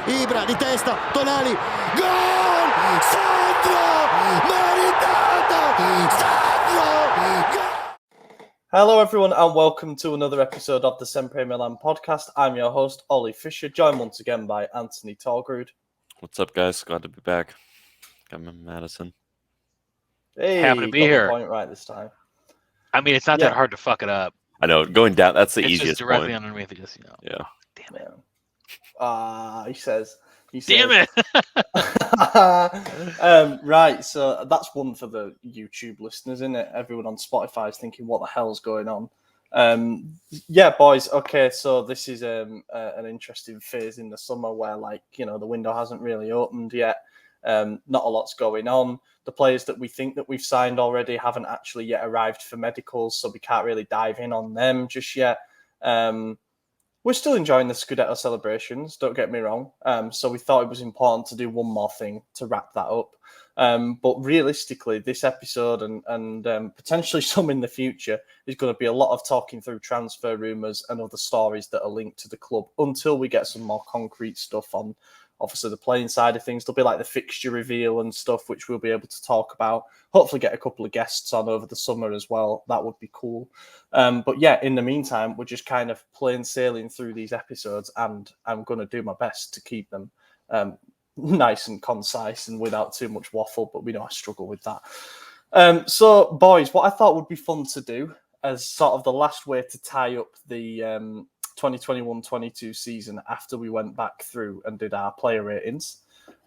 Ibra di testa, Tonali, gol! Sandro! Meritato! Sandro! Gol! Hello everyone and welcome to another episode of the SempreMilan podcast. I'm your host, Ollie Fisher, joined once again by Anthony Torgrud. What's up, guys? Glad to be back. I'm in Madison. Hey, Happy to be got here. the point right this time. I mean, it's not that hard to fuck it up. I know, going down, that's the It's easiest just directly point. underneath it, just, you know. Yeah. Damn it. He says. Damn it. Right, so that's one for the YouTube listeners, isn't it? Everyone on Spotify is thinking, what the hell's going on? Yeah, boys, okay, so this is an interesting phase in the summer where, like, you know, the window hasn't really opened yet. Not a lot's going on. The players that we think that we've signed already haven't actually yet arrived for medicals, so we can't really dive in on them just yet. We're still enjoying the Scudetto celebrations, don't get me wrong. So we thought it was important to do one more thing to wrap that up. But realistically, this episode and potentially some in the future is going to be a lot of talking through transfer rumours and other stories that are linked to the club until we get some more concrete stuff on, obviously, the playing side of things. There'll be like the fixture reveal and stuff, which we'll be able to talk about. Hopefully get a couple of guests on over the summer as well. That would be cool. But yeah, in the meantime, we're just kind of plain sailing through these episodes, and I'm going to do my best to keep them nice and concise and without too much waffle, but we know I struggle with that. So, boys, what I thought would be fun to do as sort of the last way to tie up the 2021-22 season after we went back through and did our player ratings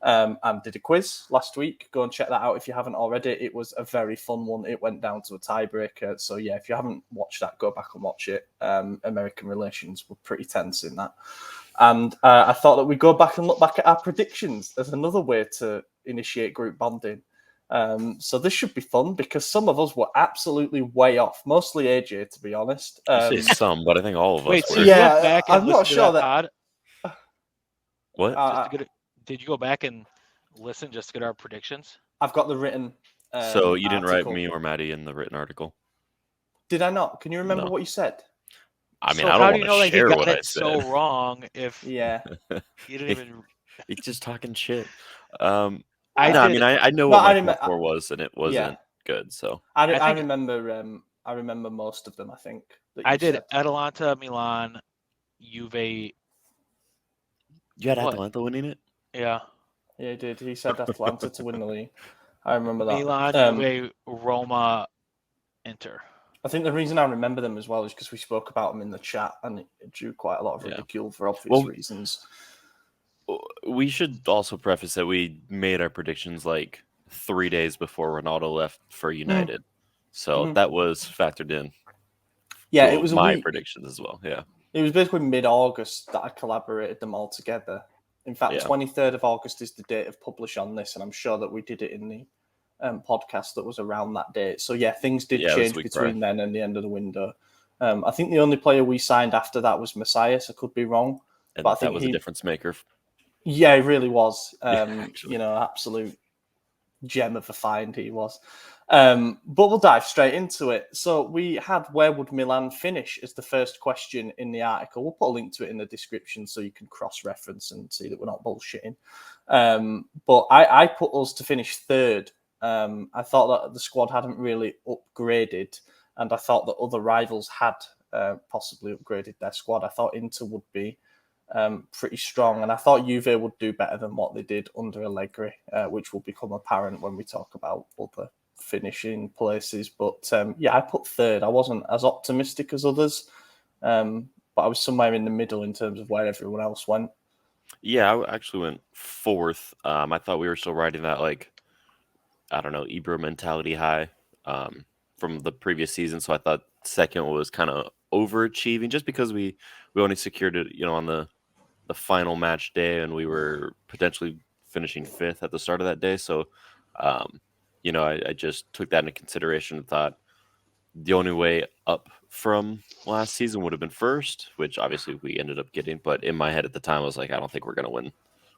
and did a quiz last week. Go and check that out if you haven't already. It was a very fun one. It went down to a tiebreaker. So yeah, if you haven't watched that, go back and watch it. American relations were pretty tense in that. And I thought that we'd go back and look back at our predictions as another way to initiate group bonding. So this should be fun because some of us were absolutely way off. Mostly AJ, to be honest. I say some, but I think all of us Wait, were. so Yeah, you went back and I'm not listened sure to that that- pod? What? Did you go back and listen just to get our predictions? I've got the written. So you didn't article. write me or Maddie in the written article? Did I not? Can you remember No. what you said? I mean, So I how don't do you want know to that he share got what it I so said. wrong if Yeah. you didn't even... He's just talking shit. I I did. mean, I know No, what I my remember- top four was, and it wasn't good. So I think- remember. I remember most of them. I think. that I you did said. Atalanta, Milan, Juve. you had What? Atalanta winning it. Yeah. Yeah, he did. He said Atalanta to win the league. I remember that. Milan, Juve, Roma, Inter. I think the reason I remember them as well is because we spoke about them in the chat, and it drew quite a lot of Yeah. ridicule for obvious Well, reasons. We should also preface that we made our predictions like 3 days before Ronaldo left for United. So that was factored in. Yeah, to it was a my week. predictions as well. Yeah. It was basically mid-August that I collaborated them all together. In fact, Yeah. 23rd of August is the date of publish on this, and I'm sure that we did it in the podcast that was around that date. So yeah, things did Yeah, it was change week between then and the end of the window. I think the only player we signed after that was Messias. I could be wrong. And But I that think was a difference maker. Yeah, he really was. Actually. You know, absolute gem of a find he was. But we'll dive straight into it. So we had where would Milan finish as the first question in the article. We'll put a link to it in the description so you can cross-reference and see that we're not bullshitting. But I put us to finish third. I thought that the squad hadn't really upgraded, and I thought that other rivals had possibly upgraded their squad. I thought Inter would be pretty strong, and I thought Juve would do better than what they did under Allegri, which will become apparent when we talk about other finishing places. But yeah, I put third. I wasn't as optimistic as others, but I was somewhere in the middle in terms of where everyone else went. Yeah, I actually went fourth. I thought we were still riding that, like, I don't know, Ibra mentality high from the previous season. So I thought second was kind of overachieving just because we only secured it, you know, on the final match day, and we were potentially finishing fifth at the start of that day. So, you know, I just took that into consideration and thought the only way up from last season would have been first, which obviously we ended up getting. But in my head at the time, I was like, I don't think we're going to win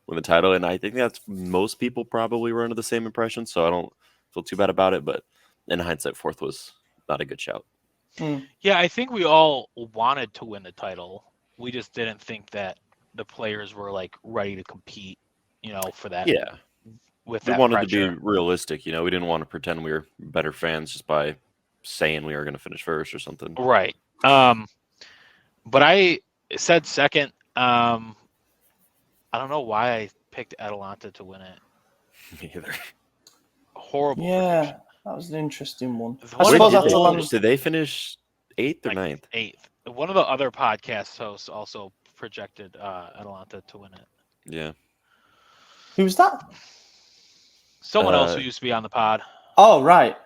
the title. And I think that's most people probably were under the same impression. So I don't feel too bad about it. But in hindsight, fourth was not a good shout. Yeah, I think we all wanted to win the title. We just didn't think that the players were like ready to compete, for that. Yeah. With We that wanted pressure. to be realistic. We didn't want to pretend we were better fans just by saying we were going to finish first or something. Right. But I said second. I don't know why I picked Atalanta to win it. Me either. Horrible. Yeah, prediction. that was an interesting one. It's I one of suppose the Atalanta. Did they finish 8th or Like, 9th? 8th. One of the other podcast hosts also projected Atalanta to win it. Yeah. Who's that? Someone else who used to be on the pod. Oh, right.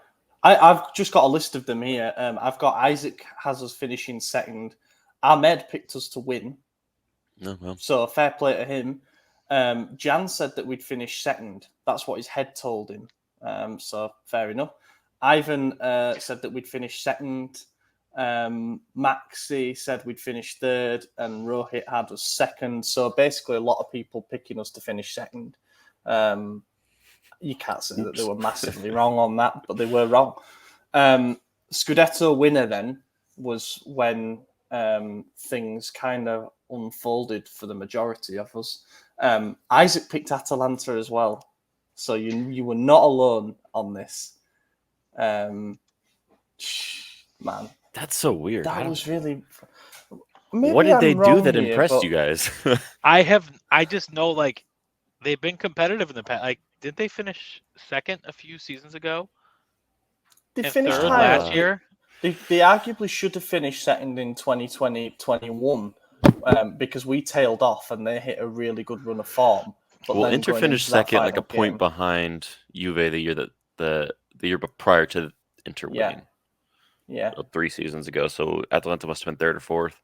I've just got a list of them here. I've got Isaac has us finishing second. Ahmed picked us to win. No, well. So fair play to him. Jan said that we'd finish second. That's what his head told him. So fair enough. Ivan said that we'd finish second. Maxi said we'd finish third, and Rohit had us second. So basically, a lot of people picking us to finish second. You can't say that they were massively wrong on that, but they were wrong. Scudetto winner then was when things kind of unfolded for the majority of us. Isaac picked Atalanta as well, so you were not alone on this. Man, That's so weird. that was really. What did they do that impressed you guys? I just know like they've been competitive in the past. Like, didn't they finish second a few seasons ago? They And finished third higher. last year. They arguably should have finished second in 2020-21 because we tailed off and they hit a really good run of form. But well, then Inter going finished into that second, like a final point game- behind Juve the year that the year prior to Inter winning. Yeah. So 3 seasons ago. So Atalanta must have been 3rd or 4th.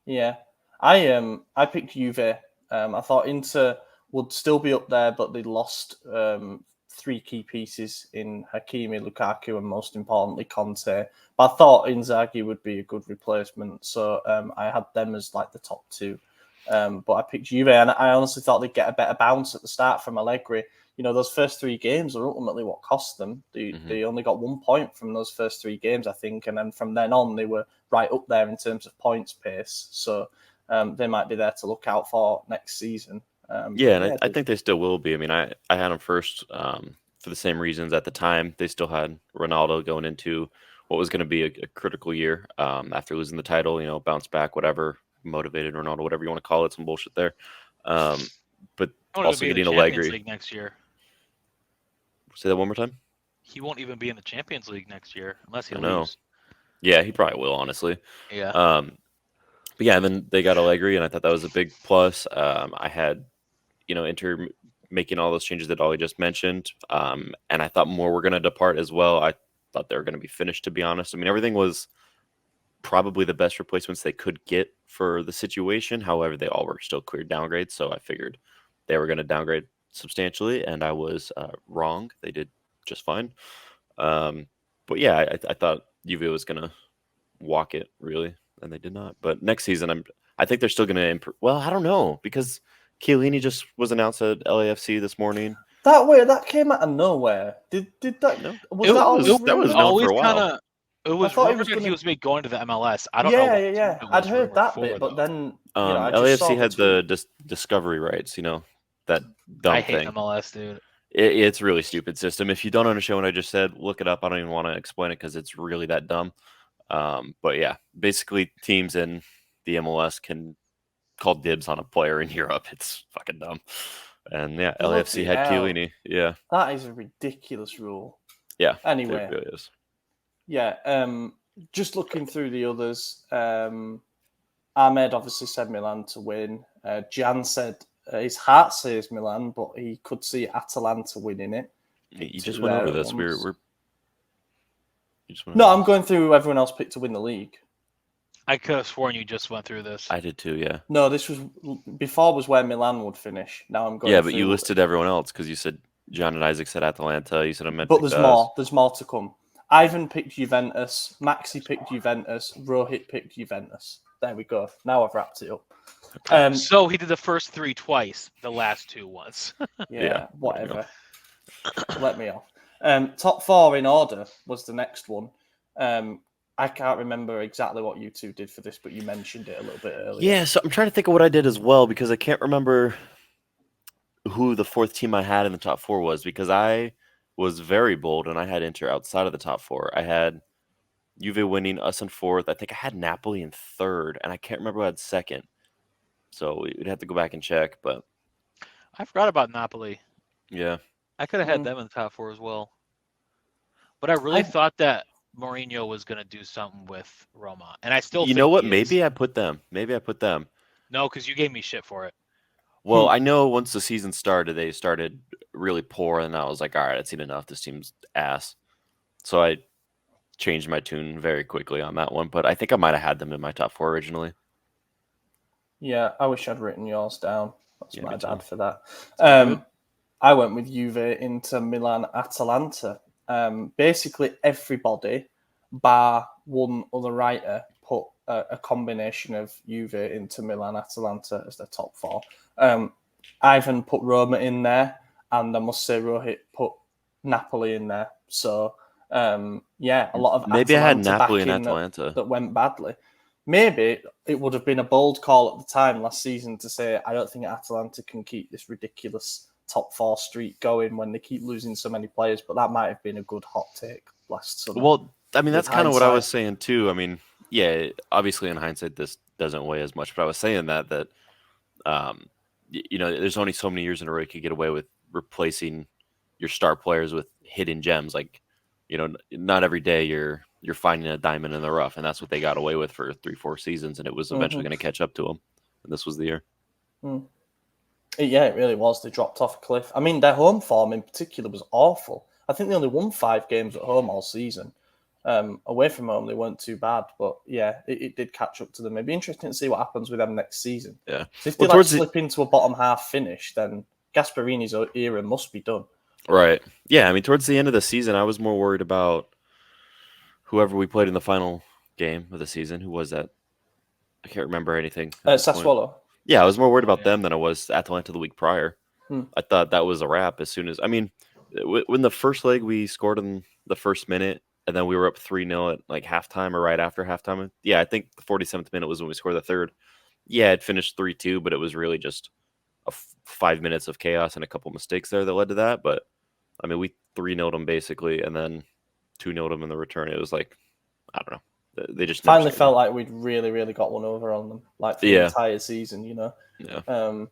Yeah. I picked Juve. I thought Inter would still be up there, but they lost 3 key pieces in Hakimi, Lukaku, and most importantly Conte. But I thought Inzaghi would be a good replacement, so I had them as like the top 2. But I picked Juve, and I honestly thought they'd get a better bounce at the start from Allegri. Those first 3 games are ultimately what cost them. They only got 1 point from those first 3 games, I think, and then from then on they were right up there in terms of points pace. So they might be there to look out for next season. I think they still will be. I mean, I had them first for the same reasons at the time. They still had Ronaldo going into what was going to be a critical year after losing the title, bounce back, whatever, motivated Ronaldo, whatever you want to call it, some bullshit there. But also getting Allegri. League next year. Say that one more time? He won't even be in the Champions League next year unless he know. leaves. Yeah, he probably will, honestly. Yeah. But yeah, and then they got Allegri, and I thought that was a big plus. I had, Inter making all those changes that Ollie just mentioned, and I thought more were going to depart as well. I thought they were going to be finished, to be honest. I mean, everything was probably the best replacements they could get for the situation. However, they all were still clear downgrades, so I figured they were going to downgrade substantially, and I was wrong. They did just fine. But yeah, I thought Juve was going to walk it, really, and they did not. But next season, I think they're still going to improve. Well, I don't know, because Chiellini just was announced at LAFC this morning. That came out of nowhere. Did that? No. Was that always that was known for a while. It was rumored that he was going to the MLS. I don't know. Yeah. I'd heard that bit, but then I just saw LAFC had the discovery rights. That dumb I hate thing. MLS, dude. It's a really stupid system. If you don't understand what I just said, look it up. I don't even want to explain it because it's really that dumb. But yeah, basically teams in the MLS can call dibs on a player in Europe. It's fucking dumb. And yeah, LAFC had Chiellini. Yeah. That is a ridiculous rule. Yeah. Anyway. It really is. Yeah. Just looking through the others, Ahmed obviously said Milan to win. Jan said his heart says Milan, but he could see Atalanta winning it. You just went over this. I'm going through who everyone else picked to win the league. I could have sworn you just went through this. I did too, yeah. No, this was before was where Milan would finish. Now I'm going. Yeah, but you listed everyone else because you said John and Isaac said Atalanta. You said Ahmed. But there's more. There's more to come. Ivan picked Juventus. Maxi picked Juventus. Rohit picked Juventus. There we go. Now I've wrapped it up. Okay. So he did the first 3 twice. The last 2 once. Yeah, whatever. Let me off. Top 4 in order was the next one. I can't remember exactly what you two did for this, but you mentioned it a little bit earlier. Yeah, so I'm trying to think of what I did as well because I can't remember who the fourth team I had in the top 4 was because I was very bold and I had Inter outside of the top 4. I had Juve winning, us in 4th. I think I had Napoli in 3rd, and I can't remember who I had 2nd. So we'd have to go back and check, but I forgot about Napoli. yeah. I could have had them in the top 4 as well. But I really thought that Mourinho was going to do something with Roma, and I still. You know what? Maybe I put them. No, because you gave me shit for it. Well, I know once the season started, they started really poor, and I was like, all right, I've seen enough. This team's ass. So I changed my tune very quickly on that one, but I think I might have had them in my top 4 originally. Yeah, I wish I'd written yours down. That's my bad for that. I went with Juve, Inter, Milan, Atalanta. Basically, everybody, bar one other writer, put a combination of Juve, Inter, Milan, Atalanta as their top 4. Ivan put Roma in there, and I must say Rohit put Napoli in there. So, a lot of maybe I had Atalanta Napoli and backing Atalanta that went badly. Maybe it would have been a bold call at the time last season to say, I don't think Atalanta can keep this ridiculous top 4 streak going when they keep losing so many players, but that might have been a good hot take last summer. Well, I mean, that's kind of what I was saying too. I mean, yeah, obviously in hindsight, this doesn't weigh as much, but I was saying that there's only so many years in a row you could get away with replacing your star players with hidden gems. Like, not every day you're finding a diamond in the rough, and that's what they got away with for 3-4 seasons, and it was eventually going to catch up to them, and this was the year. Yeah, it really was. They dropped off a cliff. I mean, their home form in particular was awful. I think they only won 5 games at home all season. Away from home, they weren't too bad, but yeah, it did catch up to them. It'd be interesting to see what happens with them next season. Yeah, so if they slip into a bottom half finish, then Gasparini's era must be done. Right. Yeah, I mean, towards the end of the season, I was more worried about whoever we played in the final game of the season. Who was that? I can't remember anything. Sassuolo. Yeah, I was more worried about them than I was Atalanta the week prior. I thought that was a wrap as soon as... I mean, when the first leg we scored in the first minute, and then we were up 3-0 at like halftime or right after halftime. Yeah, I think the 47th minute was when we scored the third. Yeah, it finished 3-2, but it was really just 5 minutes of chaos and a couple mistakes there that led to that. But, I mean, we 3-0'd them basically, and then 2-0'd them in the return. It was like, I don't know. They just finally felt like we'd really, really got one over on them, like for the entire season, Yeah.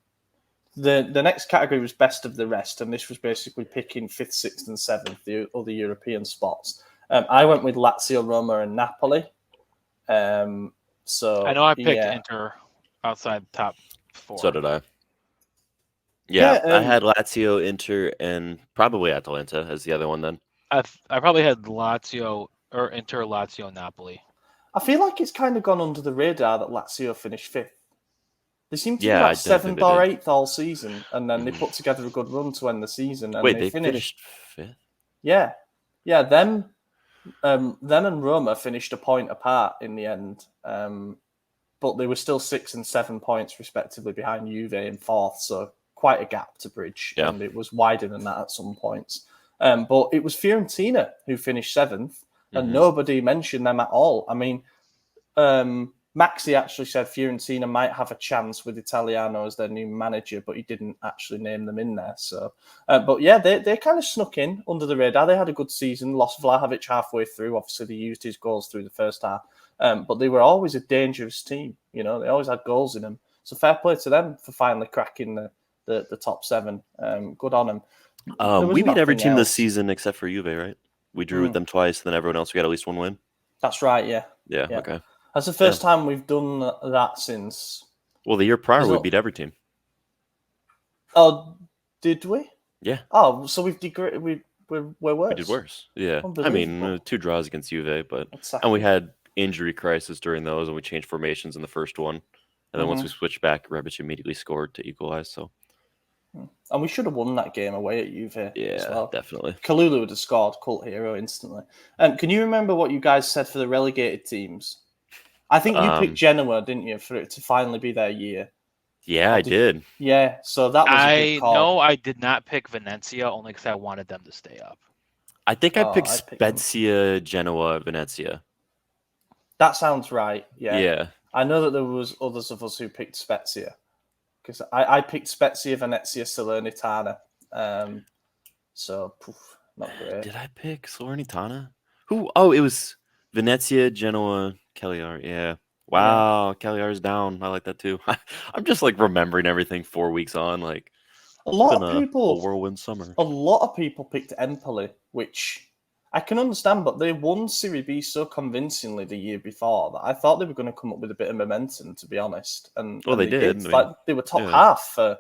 The next category was best of the rest, and this was basically picking 5th, 6th, and 7th, the other European spots. I went with Lazio, Roma, and Napoli. So I know I picked Inter outside the top 4. So did I. Yeah, I had Lazio, Inter, and probably Atalanta as the other one then. I probably had Lazio or Inter, Lazio, Napoli. I feel like it's kind of gone under the radar that Lazio finished 5th. They seem to be like 7th or 8th all season, and then they put together a good run to end the season. And Wait, they finished 5th? Yeah. Them and Roma finished a point apart in the end, but they were still 6 and 7 points respectively behind Juve in 4th, so quite a gap to bridge, and it was wider than that at some points. But it was Fiorentina who finished 7th, and nobody mentioned them at all. I mean, Maxi actually said Fiorentina might have a chance with Italiano as their new manager, but he didn't actually name them in there. So, but yeah, they kind of snuck in under the radar. They had a good season, lost Vlahovic halfway through. Obviously, they used his goals through the first half, but they were always a dangerous team. They always had goals in them. So fair play to them for finally cracking the top 7. Good on them. We beat every team this season except for Juve, right? We drew with them twice, and then everyone else we got at least one win. That's right, yeah. Yeah, okay. That's the first time we've done that since... Well, the year prior, we beat every team. Oh, did we? Yeah. Oh, so we're worse. We did worse, yeah. I mean, 2 draws against Juve, but... And we had injury crisis during those, and we changed formations in the first one. And then once we switched back, Rebic immediately scored to equalize, so... And we should have won that game away at Juve as well. Definitely. Kalulu would have scored, cult hero, instantly. Can you remember what you guys said for the relegated teams? I think you picked Genoa, didn't you, for it to finally be their year? Yeah, I did. Yeah, so that was a good call. No, I did not pick Venezia only because I wanted them to stay up. I think I picked Spezia, Genoa, Venezia. That sounds right. Yeah. Yeah. I know that there was others of us who picked Spezia because I picked Spezia, Venezia, Salernitana. So not great. Did I pick Salernitana? Who? Oh, it was Venezia, Genoa, Cagliari. Yeah. Wow, Cagliari's down. I like that too. I'm just like remembering everything 4 weeks on. Like A it's lot been of a people, whirlwind summer. a lot of people picked Empoli, which I can understand, but they won Serie B so convincingly the year before that I thought they were going to come up with a bit of momentum, to be honest. And Well, and they did. I mean, Like they were top yeah. half for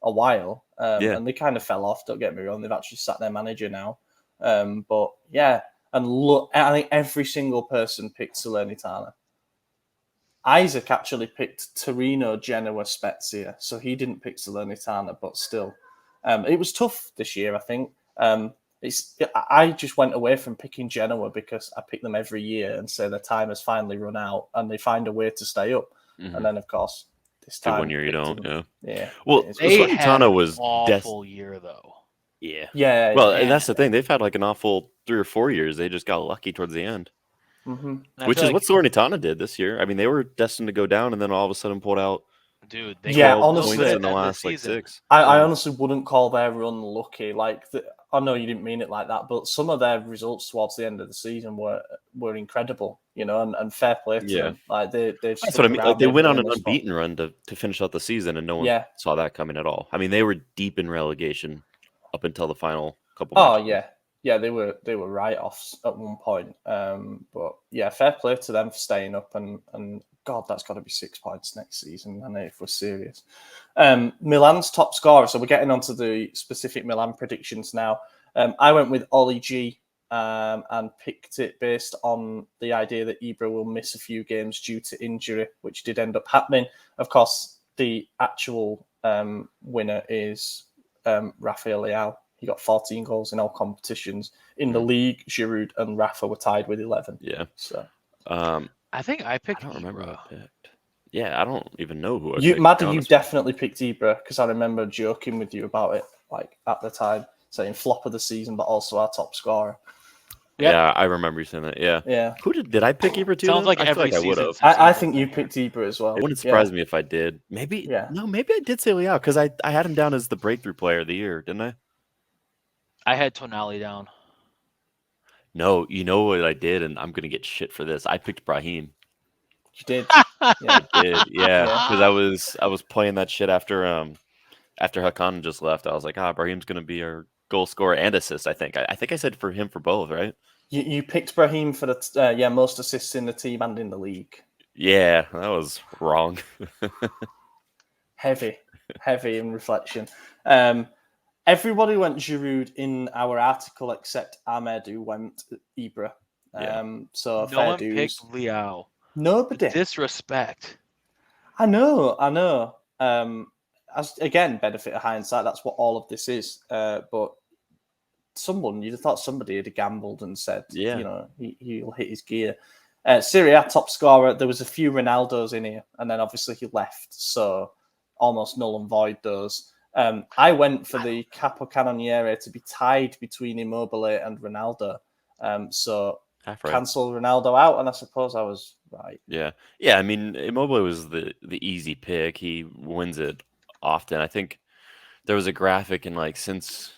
a while, Yeah. and they kind of fell off. Don't get me wrong; they've actually sacked their manager now. But yeah, and look, I think every single person picked Salernitana. Isaac actually picked Torino, Genoa, Spezia, so he didn't pick Salernitana, but still, it was tough this year. I think I just went away from picking Genoa because I pick them every year and say their time has finally run out, and they find a way to stay up. Mhm. And then, of course, this Good time 1 year you picked don't. them. Yeah. Yeah. Well, They had Salernitana an was awful year though. Yeah. Yeah. Well, yeah. and that's the thing. They've had like an awful 3 or 4 years. They just got lucky towards the end, Mm-hmm. And I which feel is what Salernitana did this year. I mean, they were destined to go down, and then all of a sudden pulled out dude, they Yeah, got 12 honestly, points good in the at last like season. 6. I Yeah. honestly wouldn't call their run lucky. Like, I know you didn't mean it like that, but some of their results towards the end of the season were incredible, and fair play to Yeah. them. Like they've That's stuck what I mean. around, Like they they've went been on in an the spot. unbeaten run to finish out the season, and no one Yeah. saw that coming at all. I mean, they were deep in relegation up until the final couple. Oh matches. yeah, they were write-offs at one point. But yeah, fair play to them for staying up, and God, that's got to be 6 points next season, and if we're serious. Milan's top scorer. So we're getting onto the specific Milan predictions now. I went with Ollie G. And picked it based on the idea that Ibra will miss a few games due to injury, which did end up happening. Of course, the actual winner is Rafael Leao. He got 14 goals in all competitions. In the league, Giroud and Rafa were tied with 11. Yeah. So I think I I picked don't remember who Ibra. I picked. Yeah, I don't even know who I you, picked. Maddie, you definitely picked Ibra because I remember joking with you about it, like at the time, saying flop of the season, but also our top scorer. Yep. Yeah, I remember you saying that. Yeah. Yeah. Who did I pick Ibra too? Sounds then? like I feel every like I would season have. since I Ibra's think been you here. picked Ibra as well. It wouldn't surprise me if I did. Maybe. Yeah. No, maybe I did say Leao because I had him down as the breakthrough player of the year, didn't I? I had Tonali down. No, you know what I did, and I'm gonna get shit for this. I picked Brahim. You did. I did, yeah, Yeah. because I was playing that shit after Hakan just left. I was like, Brahim's gonna be our goal scorer and assist. I think I said for him for both, right? You picked Brahim for the most assists in the team and in the league. Yeah, that was wrong. Heavy in reflection. Everybody went Giroud in our article except Ahmed, who went Ibra. Yeah. So No fair one dues. picked Leao. Nobody. Disrespect. I know. As again, benefit of hindsight. That's what all of this is. But you'd have thought somebody had gambled and said, Yeah. he'll hit his gear. Serie A top scorer. There was a few Ronaldos in here, and then obviously he left, so almost null and void those. I went for the Capocannoniere to be tied between Immobile and Ronaldo. So Half right. cancel Ronaldo out, and I suppose I was right. Yeah. I mean, Immobile was the easy pick. He wins it often. I think there was a graphic in like since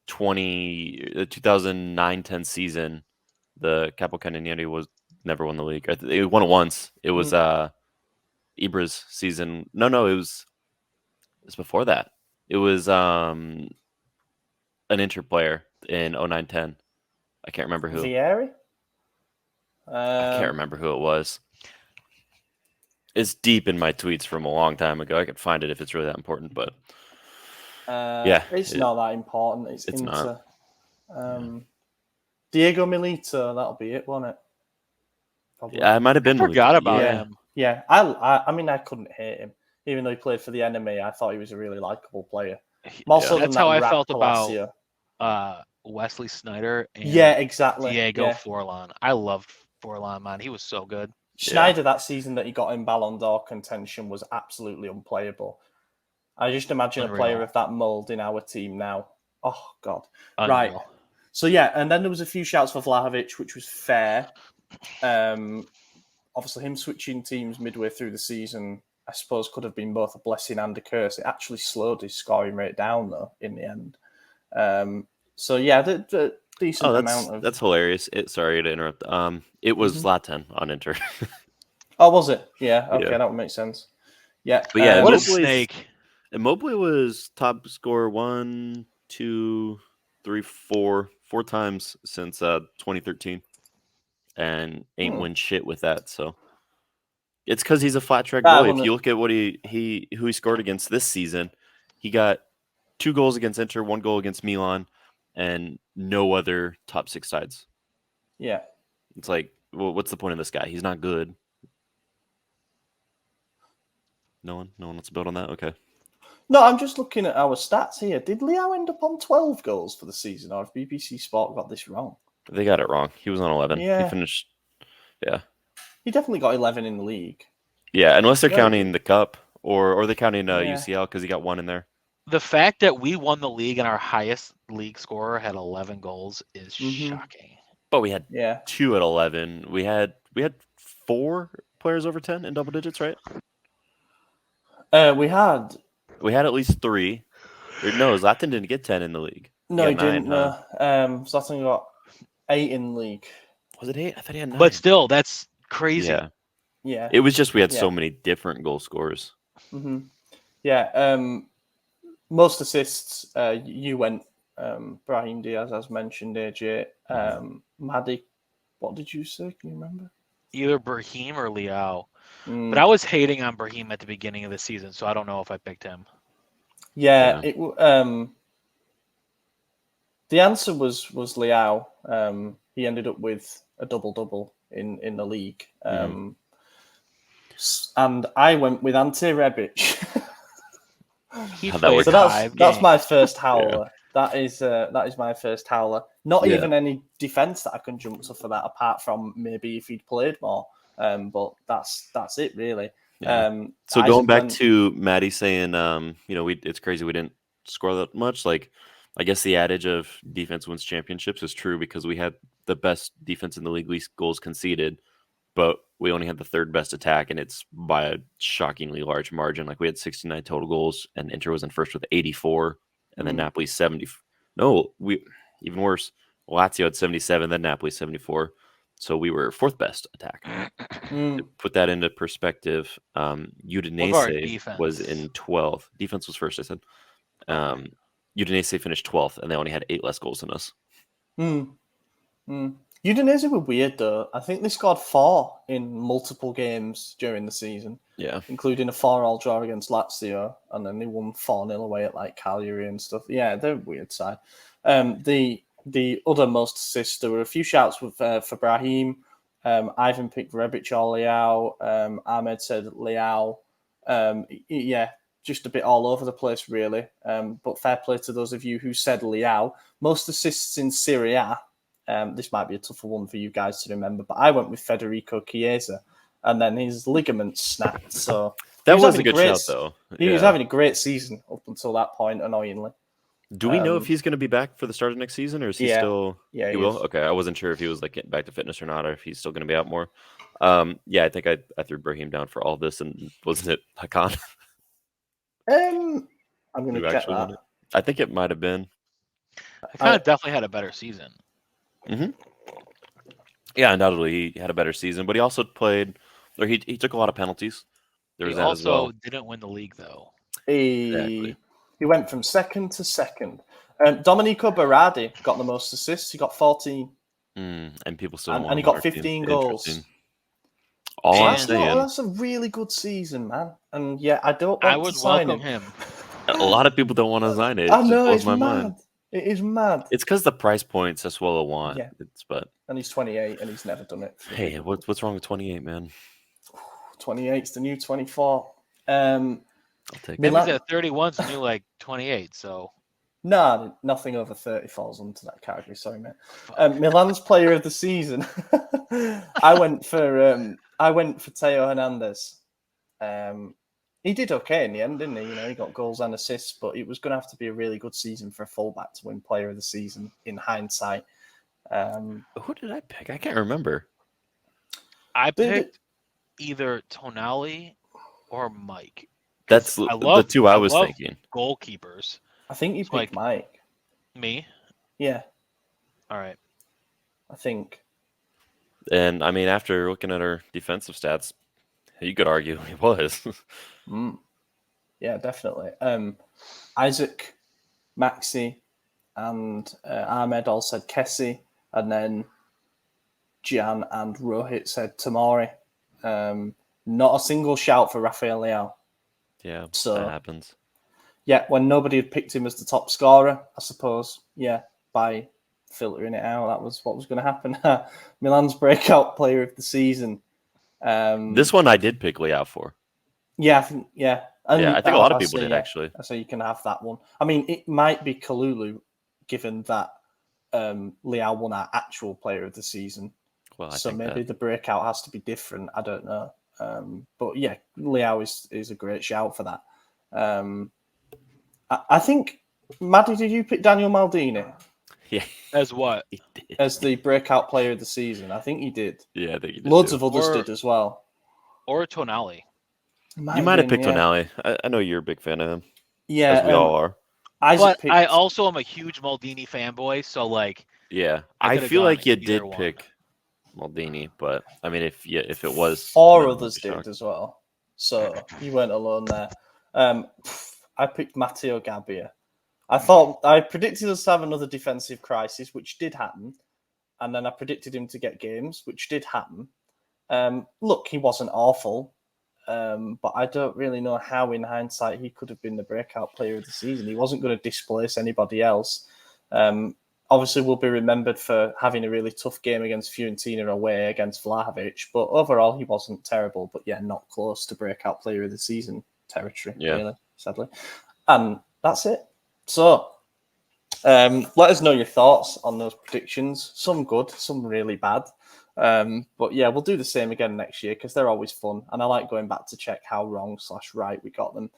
the 2009-10 season, the Capocannoniere was never won the league. It won it once. It was Ibra's season. No, it was before that. It was an Inter player in 09-10. I can't remember who. Vieri? I can't remember who it was. It's deep in my tweets from a long time ago. I could find it if it's really that important, but it's not that important. It's Inter. Not. Diego Milito, that'll be it, won't it? Probably. Yeah, it might have been. I forgot about Yeah. him. Yeah, I mean, I couldn't hate him. Even though he played for the enemy, I thought he was a really likable player. More so than That's that how I Rat felt Palacio. about Wesley Sneijder and Yeah, exactly. Diego Yeah. Forlan. I loved Forlan, man. He was so good. Schneider, that season that he got in Ballon d'Or contention, was absolutely unplayable. I just imagine a player of that mould in our team now. Oh, God. Unreal. Right. So, yeah, and then there was a few shouts for Vlahovic, which was fair. obviously him switching teams midway through the season, I suppose, could have been both a blessing and a curse. It actually slowed his scoring rate down, though, in the end. So yeah, the decent amount of. That's hilarious. Sorry to interrupt. It was Zlatan on Inter. Oh, was it? Yeah. Okay, Yeah. that would make sense. Yeah. But yeah, What a Immobile's- snake. Immobile was top scorer 1, 2, 3, 4 times since 2013, and ain't win shit with that. So it's because he's a flat track goalie. If you look at what who he scored against this season, he got 2 goals against Inter, 1 goal against Milan, and no other top 6 sides. Yeah. It's like, well, what's the point of this guy? He's not good. No one wants to build on that. Okay. No, I'm just looking at our stats here. Did Leao end up on 12 goals for the season, or have BBC Sport got this wrong? They got it wrong. He was on 11. Yeah. He finished. Yeah. He definitely got 11 in the league. Yeah, unless they're counting the cup or they're counting UCL because he got 1 in there. The fact that we won the league and our highest league scorer had 11 goals is shocking. But we had 2 at 11. We had 4 players over 10 in double digits, right? We had at least 3. No, Zlatan didn't get 10 in the league. No, he 9, didn't. huh? Zlatan got 8 in the league. Was it 8? I thought he had 9. But still, that's crazy. Yeah. Yeah. It was just we had so many different goal scorers. Mm-hmm. Yeah. Most assists, you went Brahim Diaz, as mentioned, AJ. Maddie, what did you say? Can you remember? Either Brahim or Leao. But I was hating on Brahim at the beginning of the season, so I don't know if I picked him. Yeah. The answer was Leao. He ended up with a double-double in the league. And I went with Ante Rebic. He How'd that played work? So 5 that's games. my first howler. That is my first howler. Not even any defense that I can jump to for that, apart from maybe if he'd played more. But that's it really. Yeah. So going back to Maddie saying, it's crazy we didn't score that much. Like, I guess the adage of defense wins championships is true because we had the best defense in the league, least goals conceded, but we only had the 3rd best attack, and it's by a shockingly large margin. Like, we had 69 total goals, and Inter was in first with 84, and then Napoli 70. No, even worse. Lazio had 77, then Napoli 74. So we were 4th best attack. To put that into perspective, Udinese was in 12th. Defense was first, I said. Udinese finished 12th, and they only had 8 less goals than us. Udinese were weird, though. I think they scored 4 in multiple games during the season. Yeah. Including a 4-4 draw against Lazio, and then they won 4-0 away at like Cagliari and stuff. Yeah, they're a weird side. The other most assists, there were a few shouts for Brahim. Ivan picked Rebic or Leao. Ahmed said Leao. Just a bit all over the place, really. But fair play to those of you who said Leao. Most assists in Serie A. This might be a tougher one for you guys to remember, but I went with Federico Chiesa, and then his ligaments snapped. So that was a good shout, though. He was having a great season up until that point, annoyingly. Do we know if he's going to be back for the start of next season, or is he still? Yeah, he will. Okay, I wasn't sure if he was like getting back to fitness or not, or if he's still going to be out more. I think I threw Brahim down for all this, and wasn't it Hakan? I'm going to check that. I think it might have been. Hakan definitely had a better season. Mm-hmm. Yeah, undoubtedly he had a better season, but he also played, or he took a lot of penalties. There was that as well. He also didn't win the league, though. He went from second to second. Domenico Berardi got the most assists. He got 14. And people still and he got 15 goals. That's a really good season, man. And yeah, I would welcome him. A lot of people don't want to sign it. I know, it blows my mind. It is mad. It's because the price points Sassuolo want. Yeah. And he's 28 and he's never done it. Hey, what's wrong with 28, man? 28's the new 24. I'll take Milan... That 31's the new like 28, so. No, nothing over 30 falls into that category. Sorry, mate. Milan's player of the season. I went for Teo Hernandez. He did okay in the end, didn't he? He got goals and assists, but it was going to have to be a really good season for a fullback to win player of the season in hindsight. Who did I pick? I can't remember. I picked either Tonali or Mike. 'Cause That's I the love two I was thinking. goalkeepers. I think you So, picked Mike. Me? Yeah, All right. I think. And I mean, after looking at our defensive stats, you could argue he was. Yeah, definitely. Isaac, Maxi, and Ahmed all said Kessie, and then Gian and Rohit said Tamari. Not a single shout for Rafael Leao. Yeah, So that happens. yeah, when nobody had picked him as the top scorer, I suppose, yeah, by filtering it out, that was what was going to happen. Milan's breakout player of the season. This one I did pick Leao for. Yeah, I think, yeah. And Yeah, I think a lot of people did, actually. So you can have that one. I mean, it might be Kalulu, given that Leao won our actual player of the season. Well, I So think maybe that. the breakout has to be different. I don't know. But yeah, Leao is a great shout for that. I think, Maddie, did you pick Daniel Maldini Yeah, As what? he did. as the breakout player of the season? I think he did. Yeah, I think he did. Loads too. of others Or- did as well. Or Tonali. You might have picked yeah. Tonali. I know you're a big fan of him, Yeah, as we all are. Isaac But I picked- also am a huge Maldini fanboy, so like Yeah, I I could've feel gone like you either did one. pick Maldini, but I mean, if it was four then I'd others be did shocked. as well. So you weren't alone there. I picked Matteo Gabbia. I predicted us to have another defensive crisis, which did happen. And then I predicted him to get games, which did happen. Look, he wasn't awful. But I don't really know how, in hindsight, he could have been the breakout player of the season. He wasn't going to displace anybody else. Obviously, will be remembered for having a really tough game against Fiorentina away against Vlahovic. But overall, he wasn't terrible. But yeah, not close to breakout player of the season territory, really, sadly. And that's it. So, let us know your thoughts on those predictions. Some good, some really bad. But yeah, we'll do the same again next year because they're always fun. And I like going back to check how wrong/right we got them.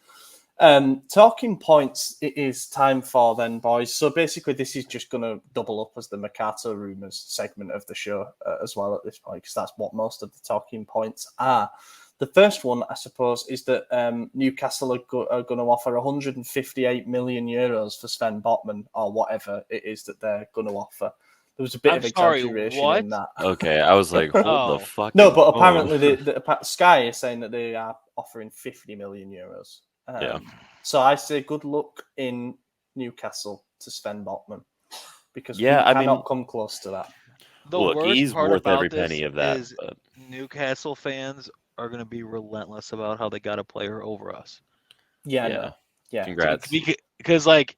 Talking points, it is time for then, boys. So basically, this is just going to double up as the Mercato Rumours segment of the show as well at this point, because that's what most of the talking points are. The first one, I suppose, is that Newcastle are going to offer 158 million euros for Sven Botman, or whatever it is that they're going to offer. There was a bit I'm of sorry, exaggeration what? in that. Okay, I was like, hold Oh. the fuck. No, but apparently Sky is saying that they are offering 50 million euros. Yeah. So I say good luck in Newcastle to Sven Botman, because Yeah, we I cannot mean- come close to that. The Look, worst he's part worth about every this penny of that, is but- Newcastle fans are going to be relentless about how they got a player over us. Yeah, Yeah. no. Yeah. Congrats. Because like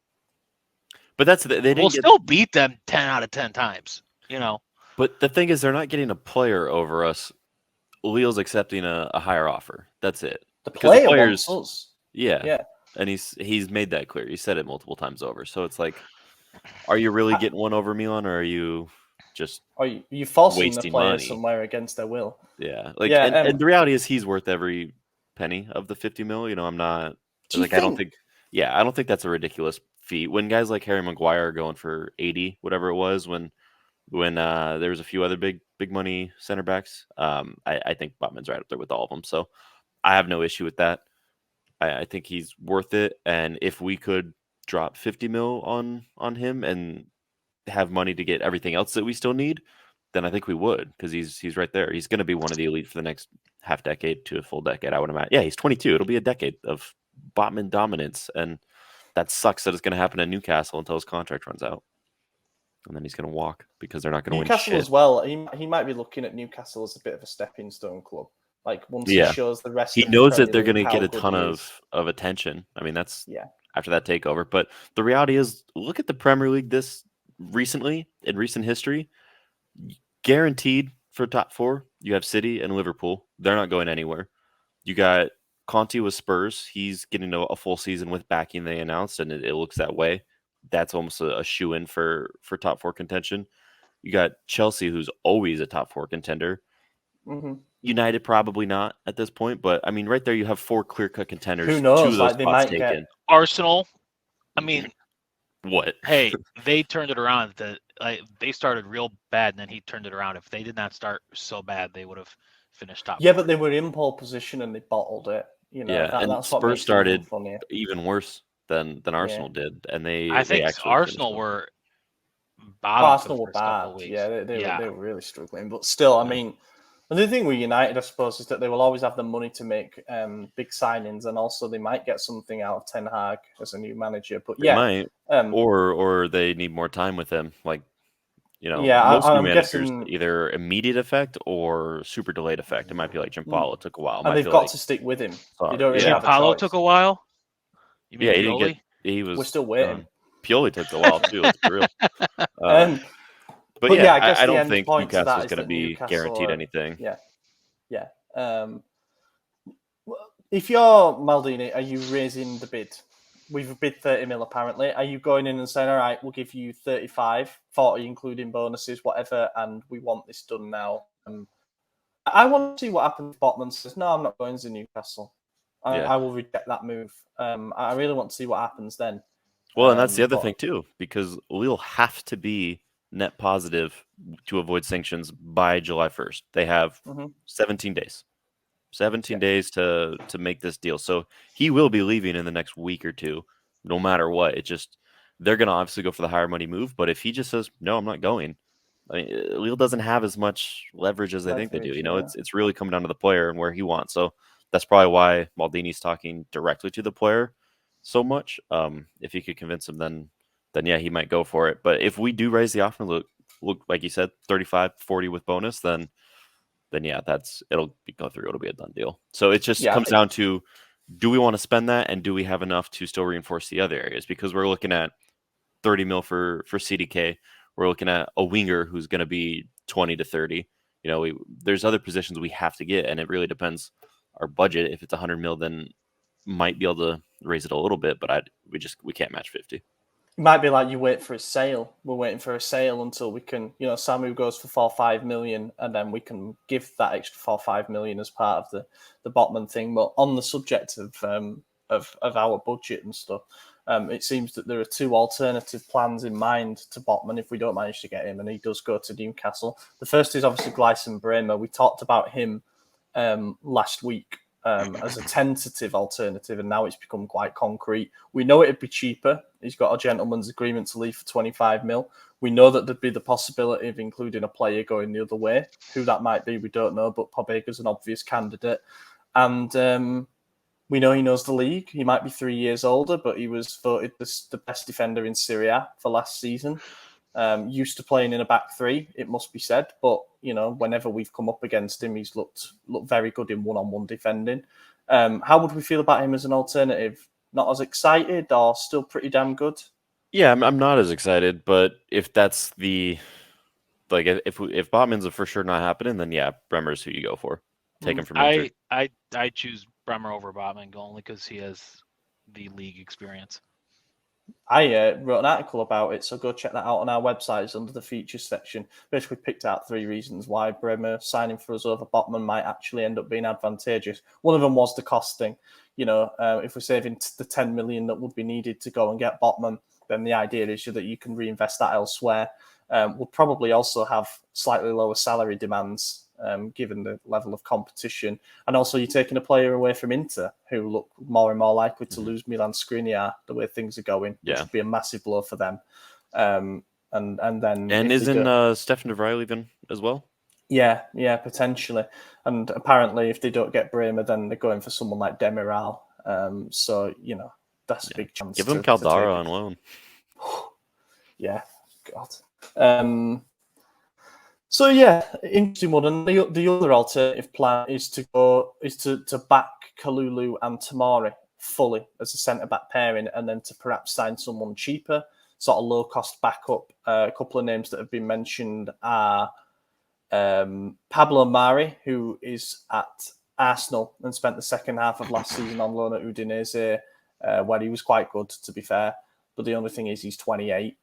But that's they didn't we'll get. still beat them 10 out of 10 times. You know. But the thing is, they're not getting a player over us. Leal's accepting a higher offer. That's it. The Because the player players- wants us. Yeah. Yeah. And he's made that clear. He said it multiple times over. So it's like, are you really getting one over Milan, or are you just Or you forcing the wasting player money? somewhere against their will. Yeah? Like, Yeah, and the reality is, he's worth every penny of the 50 mil. You know, I'm not Do you like I don't think. Yeah, I don't think that's a ridiculous fee. When guys like Harry Maguire are going for 80, whatever it was, when there was a few other big money center backs, I think Botman's right up there with all of them. So I have no issue with that. I think he's worth it. And if we could drop 50 mil on him and have money to get everything else that we still need, then I think we would, because he's right there. He's going to be one of the elite for the next half decade to a full decade, I would imagine. Yeah, he's 22. It'll be a decade of Botman dominance, and that sucks that it's going to happen in Newcastle until his contract runs out, and then he's going to walk because they're not going to win Newcastle shit. as well. He might be looking at Newcastle as a bit of a stepping stone club. Like once Yeah. he shows the rest, He of the knows that Premier they're going to League how get a good ton he is. of attention. I mean, that's Yeah. after that takeover. But the reality is, look at the Premier League this recently in recent history. Guaranteed for top four, you have City and Liverpool. They're not going anywhere. You got Conte with Spurs. He's getting a full season with backing they announced, and it looks that way. That's almost a shoe-in for top four contention. You got Chelsea, who's always a top four contender. Mm-hmm. United probably not at this point, but I mean, right there you have four clear-cut contenders. Who knows? Two of those Like, they spots might get- taken. Arsenal. I mean, What? hey, they turned it around. They started real bad, and then he turned it around. If they did not start so bad, they would have finish top. Yeah, four. but they were in pole position and they bottled it. You know, Yeah, and that's what Spurs makes it started even funnier. even worse than Arsenal did, and they I think actually Arsenal finished were bottom for the Arsenal were first couple bad. of weeks. Yeah, they Yeah. were really struggling. But still, I Yeah. mean, the thing with United, I suppose, is that they will always have the money to make big signings, and also they might get something out of Ten Hag as a new manager. But They yeah, might, or they need more time with him. Like, yeah, most new I'm managers guessing, either immediate effect or super delayed effect. It might be like Gianpaolo. It took a while. and I they've feel got like to stick with him. Sorry. They don't really Yeah. have a Gianpaolo choice. took a while. You mean he didn't Pioli? get. He was. We're still waiting. Pioli took a while too. Let's be real. But yeah, yeah, I guess I the don't end think point to that Newcastle's is going to that be Newcastle guaranteed are- anything. Yeah. If you're Maldini, are you raising the bid? We've bid 30 mil apparently. Are you going in and saying, all right, we'll give you 35, 40 including bonuses, whatever, and we want this done now? I want to see what happens if Botman says, no, I'm not going to Newcastle. Yeah. I will reject that move. I really want to see what happens then. Well, and that's the other but- thing too, because we'll have to be net positive to avoid sanctions by July 1st. They have 17 days. 17 days to make this deal. So he will be leaving in the next week or two, no matter what. It just, they're going to obviously go for the higher money move. But if he just says, no, I'm not going, I mean, Lille doesn't have as much leverage as they think they do. It's really coming down to the player and where he wants. So that's probably why Maldini's talking directly to the player so much. If he could convince him, then yeah, he might go for it. But if we do raise the offer, look like you said, 35, 40 with bonus, then yeah, it'll go through. It'll be a done deal. So it just comes down to, do we want to spend that, and do we have enough to still reinforce the other areas? Because we're looking at 30 mil for CDK. We're looking at a winger who's going to be 20 to 30. There's other positions we have to get, and it really depends our budget. If it's 100 mil, then might be able to raise it a little bit, but we can't match 50. It might be like you wait for a sale. We're waiting for a sale until we can, Samu goes for 4 or 5 million, and then we can give that extra 4 or 5 million as part of the Botman thing. But on the subject of our budget and stuff, it seems that there are 2 alternative plans in mind to Botman if we don't manage to get him, and he does go to Newcastle. The first is obviously Gleison Bremer. We talked about him last week. As a tentative alternative, and now it's become quite concrete. We know it'd be cheaper. He's got a gentleman's agreement to leave for 25 mil. We know that there'd be the possibility of including a player going the other way. Who that might be, we don't know, but Pobbega's an obvious candidate. And we know he knows the league. He might be 3 years older, but he was voted the best defender in Serie A for last season. Used to playing in a back 3, it must be said. But, whenever we've come up against him, he's looked very good in one-on-one defending. How would we feel about him as an alternative? Not as excited, or still pretty damn good? Yeah, I'm not as excited, but if that's if Botman's a for sure not happening, then yeah, Bremer's who you go for. Take him from Inter. I choose Bremer over Botman only because he has the league experience. I wrote an article about it, so go check that out on our website. It's under the features section. Basically picked out 3 reasons why Bremer signing for us over Botman might actually end up being advantageous. One of them was the costing. If we're saving the 10 million that would be needed to go and get Botman, then the idea is that you can reinvest that elsewhere. We'll probably also have slightly lower salary demands given the level of competition. And also you're taking a player away from Inter who look more and more likely to lose Milan Skriniar the way things are going, which would be a massive blow for them. And isn't Stefan de Vrij leaving as well? Yeah, potentially. And apparently if they don't get Bremer, then they're going for someone like Demiral. So, that's a big chance. Give him Caldara on loan. Yeah, God. So yeah, interesting one. And the other alternative plan is to back Kalulu and Tamari fully as a centre-back pairing, and then to perhaps sign someone cheaper, sort of low-cost backup. A couple of names that have been mentioned are Pablo Mari, who is at Arsenal and spent the second half of last season on loan at Udinese, where he was quite good, to be fair. But the only thing is he's 28.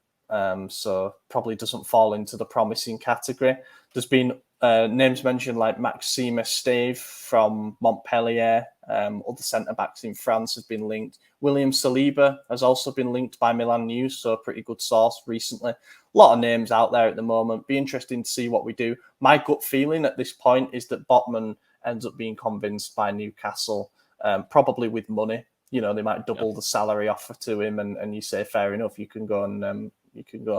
So probably doesn't fall into the promising category. There's been names mentioned like Maxime Stave from Montpellier. Other centre-backs in France have been linked. William Saliba has also been linked by Milan News, so a pretty good source recently. A lot of names out there at the moment. Be interesting to see what we do. My gut feeling at this point is that Botman ends up being convinced by Newcastle, probably with money. You know, they might double the salary offer to him, and you say, fair enough, you can go and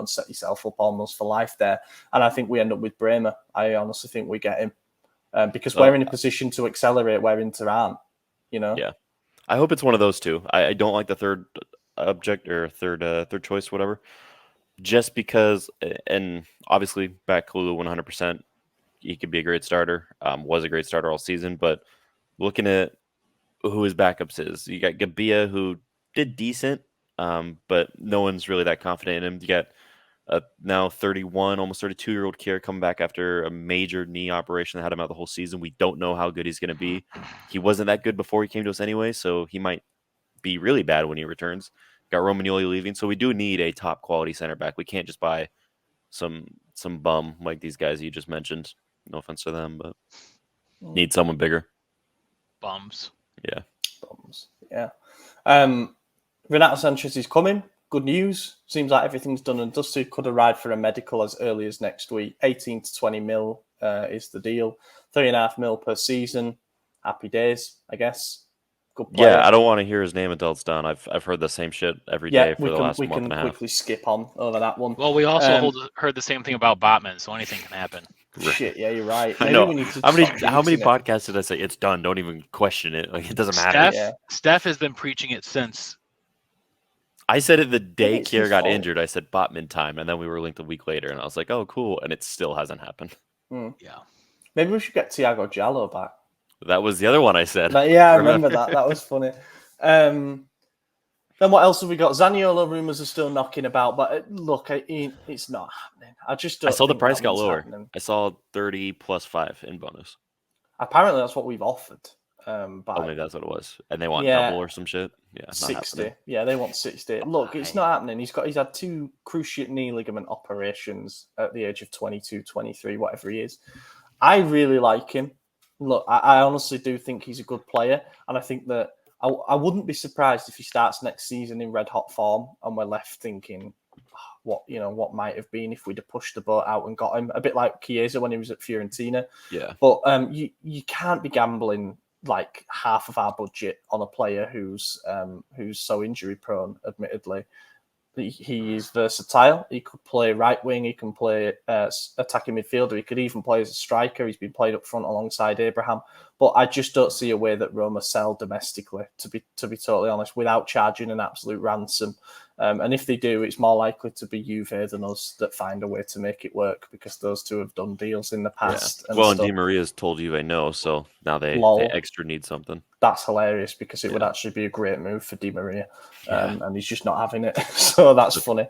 set yourself up almost for life there. And I think we end up with Bremer. I honestly think we get him because we're in a position to accelerate where Inter aren't. You know. Yeah, I hope it's one of those two. I don't like the third third choice, whatever. Just because, and obviously back Kalulu 100%, he could be a great starter. Was a great starter all season, but looking at who his backups is, you got Gabia, who did decent, but no one's really that confident in him. You got now 31, almost 32-year-old Kier coming back after a major knee operation that had him out the whole season. We don't know how good he's going to be. He wasn't that good before he came to us anyway, so he might be really bad when he returns. Got Romagnoli leaving, so we do need a top quality center back. We can't just buy some bum like these guys you just mentioned. No offense to them, but need someone bigger. Bums. Yeah. Bums. Yeah. Renato Sanchez is coming. Good news. Seems like everything's done and dusted. Could arrive for a medical as early as next week. 18 to 20 mil is the deal. 3.5 mil per season. Happy days, I guess. Good player. Yeah, I don't want to hear his name until it's done. I've heard the same shit every day for the last month and a half. We can quickly skip on over that one. Well, we also heard the same thing about Botman, so anything can happen. Shit, yeah, you're right. I know. We need to how many podcasts did I say it's done? Don't even question it. Like, it doesn't matter. Steph has been preaching it since. I said it the day Kier got injured. I said Botman time, and then we were linked a week later, and I was like, oh, cool. And it still hasn't happened. Yeah. Maybe we should get Thiago Giallo back. That was the other one I said. But yeah, I remember that. That was funny. Then what else have we got? Zaniolo rumours are still knocking about, but look, it's not happening. I saw the price got lower. Happening. I saw 30 plus 5 in bonus. Apparently, that's what we've offered. Maybe that's what it was, and they want double or some shit. Yeah, 60. Yeah, they want 60. Look, it's not happening. He's had 2 cruciate knee ligament operations at the age of 22, 23, whatever he is. I really like him. Look, I honestly do think he's a good player, and I think that I wouldn't be surprised if he starts next season in red hot form, and we're left thinking, what might have been if we'd have pushed the boat out and got him, a bit like Chiesa when he was at Fiorentina. Yeah. But you can't be gambling like half of our budget on a player who's so injury prone. Admittedly, he is versatile. He could play right wing. He can play attacking midfielder. He could even play as a striker. He's been played up front alongside Abraham. But I just don't see a way that Roma sell domestically, to be totally honest, without charging an absolute ransom. And if they do, it's more likely to be Juve than us that find a way to make it work, because those two have done deals in the past. Yeah. And Di Maria's told Juve no, so now they extra need something. That's hilarious, because it would actually be a great move for Di Maria, and he's just not having it. So that's funny.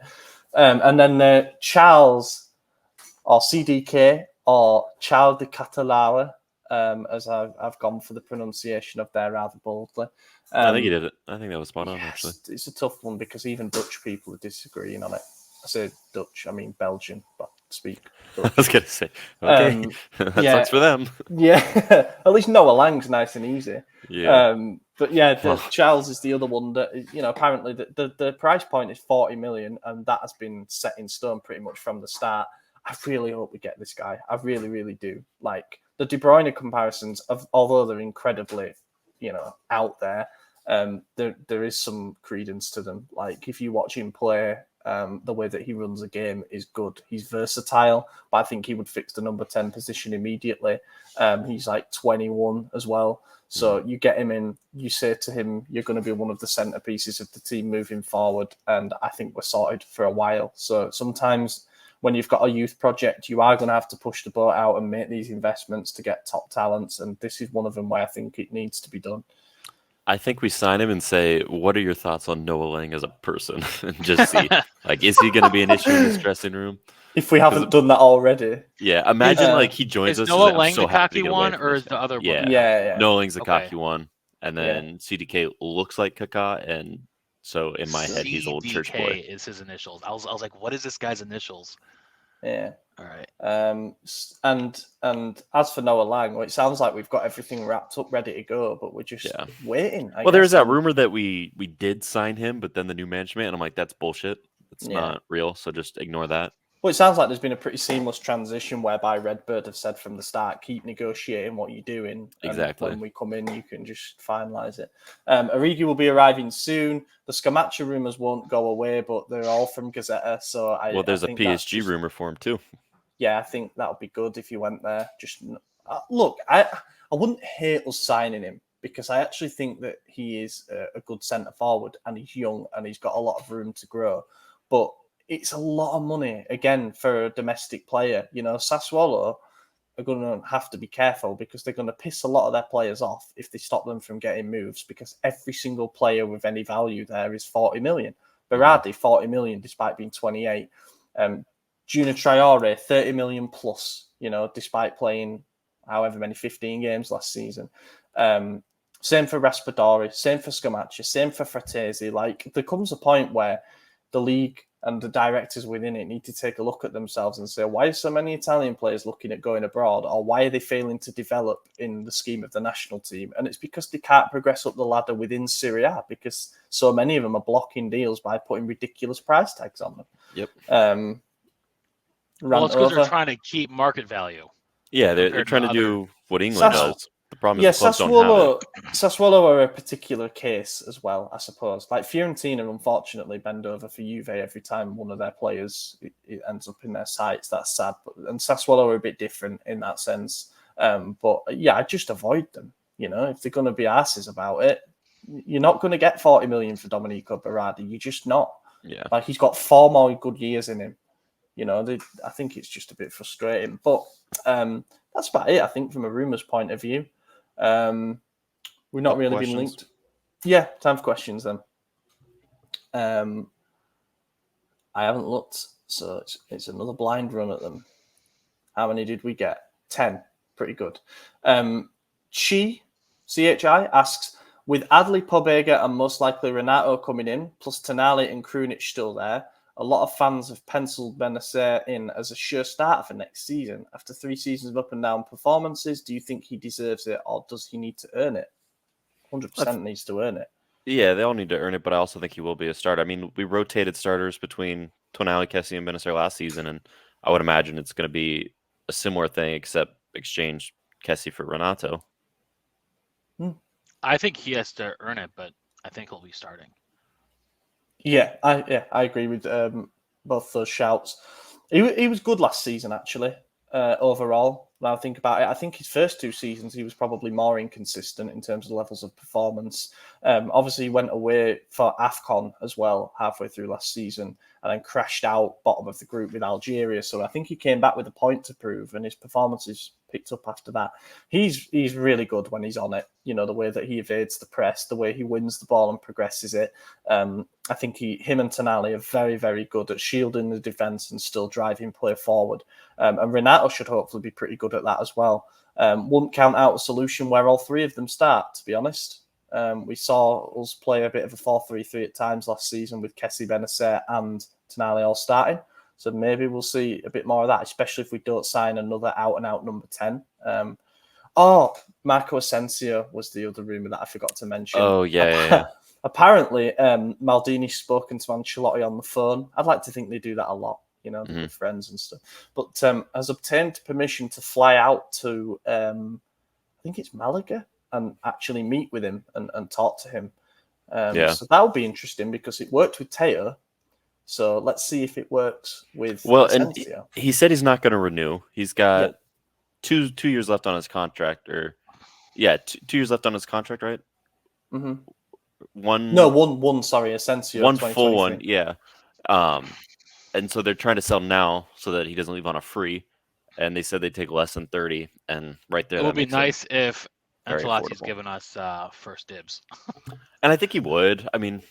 And then Charles, or CDK, or Charles de Catalara, as I've gone for the pronunciation of there rather boldly. I think you did it. I think that was spot on, actually. It's a tough one, because even Dutch people are disagreeing on it. I say Dutch, I mean Belgian, but speak Dutch. I was going to say, okay, that sucks for them. Yeah, at least Noah Lang's nice and easy. Yeah. But yeah, Charles is the other one that, apparently the price point is 40 million, and that has been set in stone pretty much from the start. I really hope we get this guy. I really, really do. Like, the De Bruyne comparisons, although they're incredibly, out there, there is some credence to them. Like, if you watch him play, the way that he runs a game is good. He's versatile, but I think he would fix the number 10 position immediately. He's like 21 as well. So you get him in, you say to him, you're going to be one of the centerpieces of the team moving forward. And I think we're sorted for a while. So sometimes when you've got a youth project, you are going to have to push the boat out and make these investments to get top talents. And this is one of them where I think it needs to be done. I think we sign him and say, what are your thoughts on Noah Lang as a person? And just see, like, is he going to be an issue in this dressing room? If we haven't done that already. Yeah, imagine he joins us. Is Noah Lang the cocky one, or is the other one? Yeah. Noah Lang's the cocky one. And then CDK looks like Kaká, and so in my head, he's old church boy. CDK is his initials. I was like, what is this guy's initials? Yeah. All right. And as for Noah Lang, well, it sounds like we've got everything wrapped up, ready to go, but we're just waiting. Well, there's that rumor that we did sign him, but then the new management, and I'm like, that's bullshit. It's not real, so just ignore that. Well, it sounds like there's been a pretty seamless transition whereby Redbird have said from the start, keep negotiating what you're doing. Exactly. And when we come in, you can just finalise it. Origi will be arriving soon. The Scamacca rumours won't go away, but they're all from Gazzetta. So There's I a think that's PSG rumor for him too. Yeah, I think that would be good if you went there. Just look, I wouldn't hate us signing him because I actually think that he is a good centre forward and he's young and he's got a lot of room to grow. But it's a lot of money again for a domestic player. You know, Sassuolo are going to have to be careful because they're going to piss a lot of their players off if they stop them from getting moves because every single player with any value there is 40 million. Berardi, 40 million despite being 28. Junior Traore, 30 million plus, you know, despite playing however many 15 games last season. Same for Raspadori, same for Scamacca, same for Fratesi. Like, there comes a point where the league and the directors within it need to take a look at themselves and say, why are so many Italian players looking at going abroad? Or why are they failing to develop in the scheme of the national team? And it's because they can't progress up the ladder within Serie A because so many of them are blocking deals by putting ridiculous price tags on them. Yep. Well, it's because they're trying to keep market value. Yeah, they're trying to do what England does. The problem is the clubs don't have it. Sassuolo are a particular case as well, I suppose. Like Fiorentina, unfortunately, bend over for Juve every time one of their players it ends up in their sights. That's sad. And Sassuolo are a bit different in that sense. But yeah, I just avoid them. You know, if they're going to be asses about it, you're not going to get 40 million for Domenico Berardi. You're just not. Yeah. Like, he's got 4 more good years in him. You know, I think it's just a bit frustrating. But that's about it, I think, from a rumours point of view. We've not really been linked. Yeah, time for questions then. I haven't looked, so it's another blind run at them. How many did we get? 10. Pretty good. CHI asks, with Adli, Pobega and most likely Renato coming in, plus Tonali and Krunic still there, a lot of fans have penciled Benacer in as a sure starter for next season. After 3 seasons of up and down performances, do you think he deserves it or does he need to earn it? 100% needs to earn it. Yeah, they all need to earn it, but I also think he will be a starter. I mean, we rotated starters between Tonali, Kessie, and Benacer last season, and I would imagine it's going to be a similar thing except exchange Kessie for Renato. I think he has to earn it, but I think he'll be starting. Yeah, I agree with both those shouts. He was good last season, actually, overall. Now I think about it, I think his first 2 seasons, he was probably more inconsistent in terms of levels of performance. Obviously, he went away for AFCON as well halfway through last season and then crashed out bottom of the group with Algeria. So I think he came back with a point to prove and his performances picked up after that. He's really good when he's on it. You know, the way that he evades the press, the way he wins the ball and progresses it. I think him and Tonali are very, very good at shielding the defence and still driving play forward. And Renato should hopefully be pretty good at that as well. Wouldn't count out a solution where all 3 of them start, to be honest. We saw us play a bit of a 4-3-3 at times last season with Kessie, Benacer and Tonali all starting. So maybe we'll see a bit more of that, especially if we don't sign another out-and-out number 10. Marco Asensio was the other rumour that I forgot to mention. Oh, yeah. Apparently, Maldini's spoken to Ancelotti on the phone. I'd like to think they do that a lot, you know, with friends and stuff. But has obtained permission to fly out to, I think it's Malaga, and actually meet with him and talk to him. So that would be interesting because it worked with Teo. So let's see if it works with Asensio. And he said he's not going to renew. He's got 2 years left on his contract, 2 years left on his contract, right? Mm-hmm. One. Sorry, Asensio. One full one, yeah. And so they're trying to sell now so that he doesn't leave on a free. And they said they'd take less than 30. And right there, it would be nice if Ancelotti's given us first dibs. And I think he would. I mean,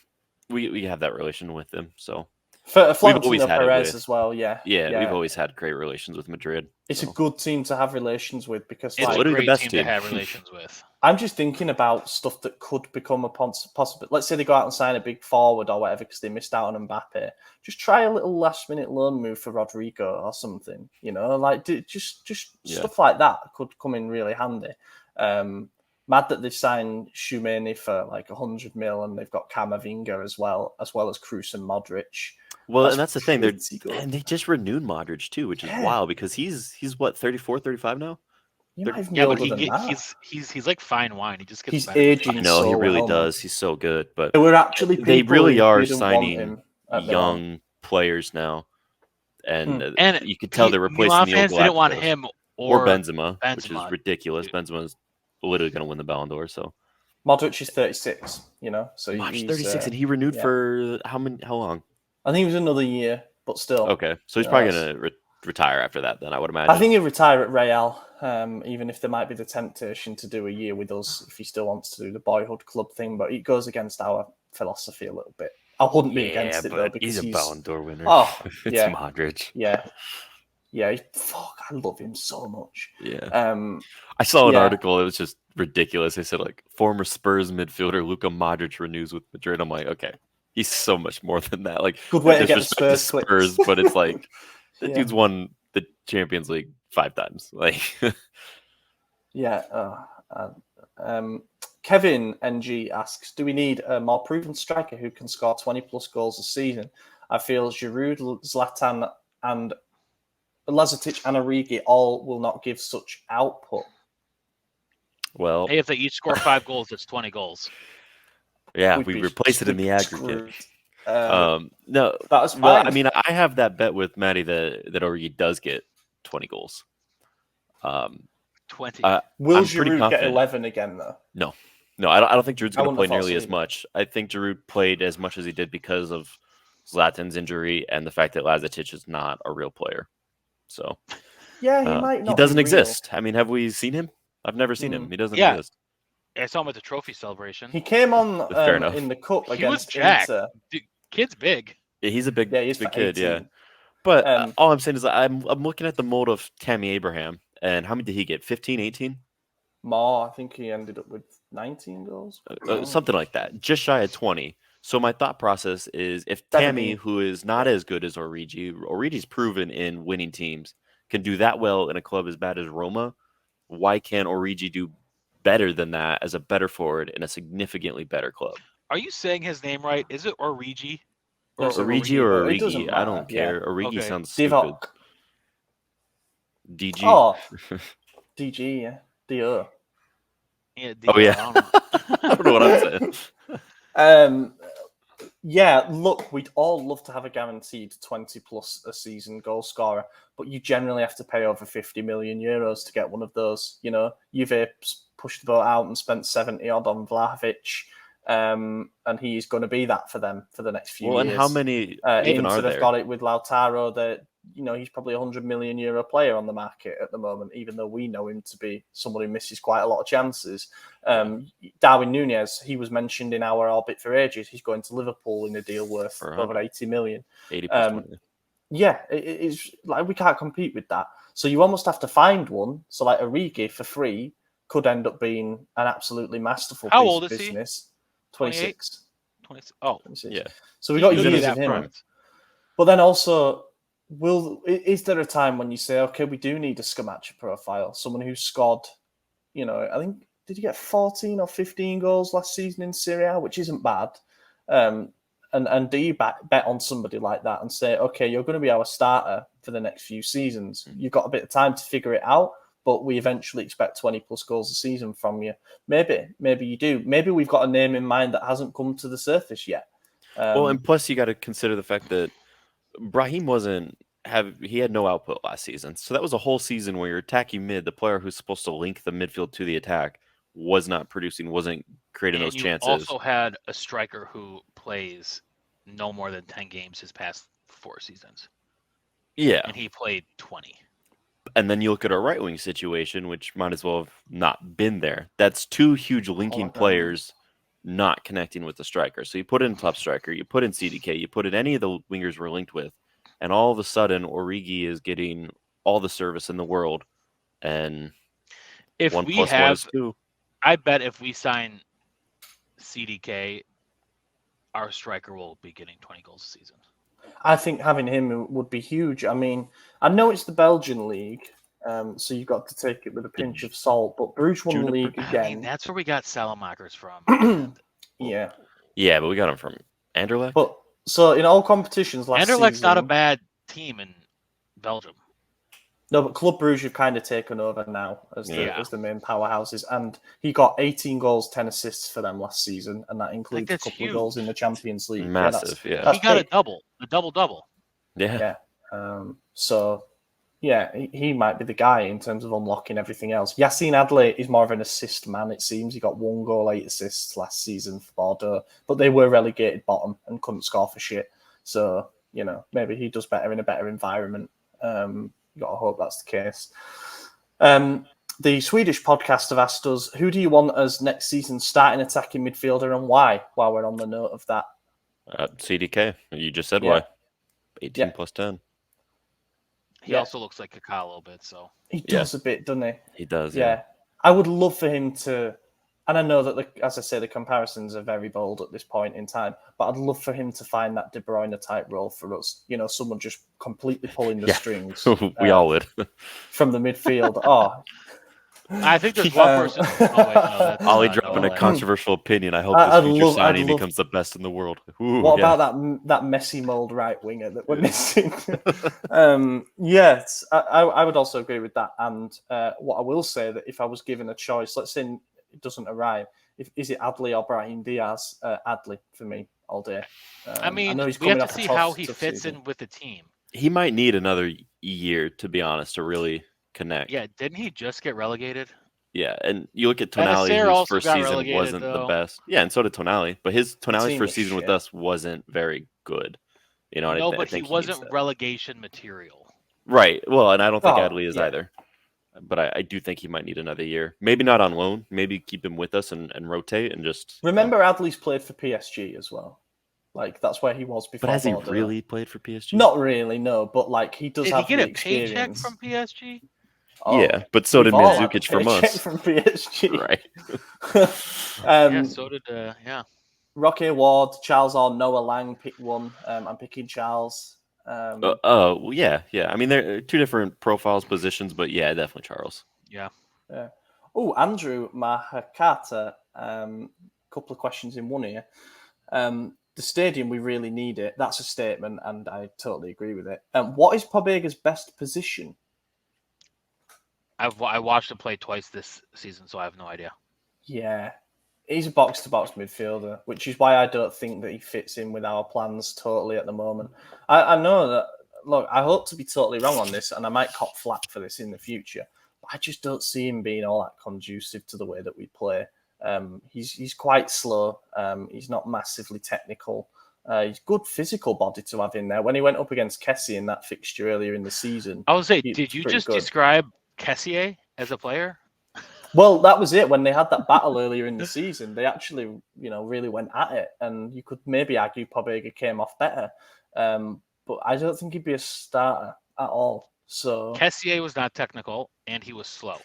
we have that relation with him, so. For Florentino Perez as well, yeah. We've always had great relations with Madrid. It's a good team to have relations with because it's literally the best team to have relations with. I'm just thinking about stuff that could become a possible. Let's say they go out and sign a big forward or whatever because they missed out on Mbappe. Just try a little last-minute loan move for Rodrigo or something. You know, like just stuff like that could come in really handy. Mad that they signed Shumeni for like 100 mil, and they've got Camavinga as well as Kroos and Modric. Well, and that's the thing. pretty good. And they just renewed Modric too, which is wild because he's what, 34, 35 now? You might even be Yeah, but older than that. he's like fine wine. He just gets He's better with aging time. No, he so really well, does. man. He's so good. But There were actually they people really who are didn't want signing him at Milan. young players now, and And you could tell they're replacing Milan the old fans didn't want Galacticos. him or or Benzema, which is Benzema. ridiculous. Dude. Benzema's literally going to win the Ballon d'Or. So Modric is 36, so March he's 36, and he renewed for how long? I think it was another year, but still. Okay, so he's probably going to retire after that. Then I would imagine. I think he'll retire at Real, even if there might be the temptation to do a year with us if he still wants to do the boyhood club thing. But it goes against our philosophy a little bit. I wouldn't be against it though because he's a Ballon d'Or winner. Oh, it's yeah. Modric. Yeah. Fuck, I love him so much. Yeah. I saw an article. It was just ridiculous. They said like former Spurs midfielder Luka Modric renews with Madrid. I'm like, okay, he's so much more than that. Like, good way to get the Spurs, but it's like the dude's won the Champions League 5 times. Like, Kevin NG asks, do we need a more proven striker who can score 20 plus goals a season? I feel Giroud, Zlatan, and Lazetic and Origi all will not give such output. Well, hey, if they each score 5 goals, that's 20 goals. Yeah, we replace it in the aggregate. No, that was fine. Well, I mean, I have that bet with Maddie that Origi does get 20 goals. 20. Will Giroud get 11 again, though? No, I don't think Giroud's going to play nearly as much. I think Giroud played as much as he did because of Zlatan's injury and the fact that Lazetic is not a real player. So yeah, he might not. He doesn't exist. I mean, have we seen him? I've never seen him. He doesn't exist. I saw him at the trophy celebration. He came on in the cup against Inter. Dude, kid's big. Yeah, he's a big, he's big kid. 18. Yeah, but all I'm saying is I'm looking at the mold of Tammy Abraham, and how many did he get? 15, 18? More. I think he ended up with 19 goals. Something like that. Just shy of 20. So my thought process is if Tammy, who is not as good as Origi's proven in winning teams, can do that well in a club as bad as Roma, why can't Origi do better than that as a better forward in a significantly better club? Are you saying his name right? Is it Origi? Or Origi or Origi? I don't care. Yeah. Origi sounds stupid. DG. Oh, DG, yeah. DO. Yeah, oh, yeah. I don't know what I'm saying. Yeah, look, we'd all love to have a guaranteed 20 plus a season goal scorer, but you generally have to pay over 50 million euros to get one of those. Juve pushed the boat out and spent 70 odd on Vlahovic, and he's going to be that for them for the next few years. And how many even are there? They've got it with Lautaro that, he's probably €100 million player on the market at the moment, even though we know him to be someone who misses quite a lot of chances. Darwin Núñez, he was mentioned in our orbit for ages. He's going to Liverpool in a deal worth over 80 million. 80 plus 20. Yeah, it's like we can't compete with that. So you almost have to find one. So like Origi for free could end up being an absolutely masterful piece of business. 26. 26. Oh, 26. Yeah. So we got years of him. But then also, is there a time when you say, okay, we do need a Scamacca profile, someone who scored, I think, did you get 14 or 15 goals last season in Serie A, which isn't bad. And do you bet on somebody like that and say, okay, you're going to be our starter for the next few seasons. You've got a bit of time to figure it out, but we eventually expect 20 plus goals a season from you. Maybe you do. Maybe we've got a name in mind that hasn't come to the surface yet. Well, and plus you got to consider the fact that Brahim he had no output last season. So that was a whole season where your attacking mid, the player who's supposed to link the midfield to the attack, was not producing, wasn't creating those chances. Also had a striker who plays no more than 10 games his past 4 seasons. Yeah. And he played 20. And then you look at our right wing situation, which might as well have not been there. That's 2 huge linking players not connecting with the striker. So you put in top striker, you put in CDK, you put in any of the wingers we're linked with, and all of a sudden Origi is getting all the service in the world. And if 1 we plus have, 1 is 2. I bet if we sign CDK, our striker will be getting 20 goals a season. I think having him would be huge. I mean, I know it's the Belgian league, So you've got to take it with a pinch of salt. But Bruges won the league I mean, again. that's where we got Salamakers from. And Yeah. Yeah, but we got him from Anderlecht. But so in all competitions last Anderlecht's season, not a bad team in Belgium. no, but Club Brugge have kind of taken over now as the main powerhouses, and he got 18 goals, 10 assists for them last season, and that includes a couple of goals in the Champions League. Massive, that's he got big. a double. Yeah. So, yeah, he might be the guy in terms of unlocking everything else. Yassine Adli is more of an assist man, it seems. He got 1 goal, 8 assists last season for Bordeaux, but they were relegated bottom and couldn't score for shit. So, maybe he does better in a better environment. You got to hope that's the case. The Swedish podcast have asked us, who do you want as next season's starting attacking midfielder and why? While we're on the note of that. CDK. You just said why. 18 plus 10. He also looks like Kaká a little bit, so. He does a bit, doesn't he? He does, yeah. I would love for him to, and I know that, as I say, the comparisons are very bold at this point in time, but I'd love for him to find that De Bruyne type role for us. Someone just completely pulling the strings. We all would. From the midfield. Oh, I think there's one person. Ollie dropping a controversial opinion. I hope this future signing becomes the best in the world. Ooh, what about that Messi mold right winger that we're missing? Yes, I would also agree with that. And what I will say that if I was given a choice, let's say it doesn't arrive, is it Adli or Brahim Diaz? Adli for me all day. I mean, know we have to see how he fits in with the team. He might need another year, to be honest, to really connect. Yeah, didn't he just get relegated? Yeah, and you look at Tonali, whose first season wasn't the best. Yeah, and so did Tonali, but Tonali's first season with us wasn't very good. But he wasn't relegation material. Right. Well, and I don't think Adli is either. But I do think he might need another year. Maybe not on loan. Maybe keep him with us and rotate and just. Remember, Adli's played for PSG as well. Like, that's where he was before. But has he really played for PSG? Not really, no. But he does have the experience. Did he get a paycheck from PSG? Oh, yeah, but so did Mandzukic from us. From PSG. Right. So did, Rocky Ward, Charles or Noah Lang, pick one. I'm picking Charles. Yeah. I mean, they're two different profiles, positions, but yeah, definitely Charles. Yeah. Oh, Andrew Mahakata. Couple of questions in one here. The stadium, we really need it. That's a statement, and I totally agree with it. What is Pobega's best position? I watched him play twice this season, so I have no idea. Yeah. He's a box-to-box midfielder, which is why I don't think that he fits in with our plans totally at the moment. I know that, look, I hope to be totally wrong on this, and I might cop flack for this in the future, but I just don't see him being all that conducive to the way that we play. He's quite slow. He's not massively technical. He's good physical body to have in there. When he went up against Kessie in that fixture earlier in the season... I would say, did you just describe Kessié as a player? Well, that was it. When they had that battle earlier in the season, they actually, really went at it. And you could maybe argue Pobega came off better. But I don't think he'd be a starter at all. So Kessié was not technical, and he was slow.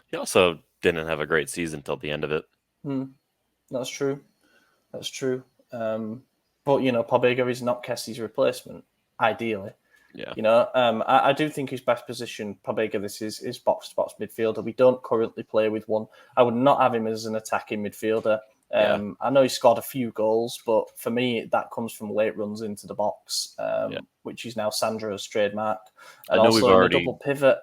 He also didn't have a great season till the end of it. That's true. But, Pobega is not Kessie's replacement, ideally. Yeah. I do think his best position, Pobega, this is box-to-box midfielder. We don't currently play with one. I would not have him as an attacking midfielder. I know he scored a few goals, but for me, that comes from late runs into the box, which is now Sandro's trademark. And also a double pivot.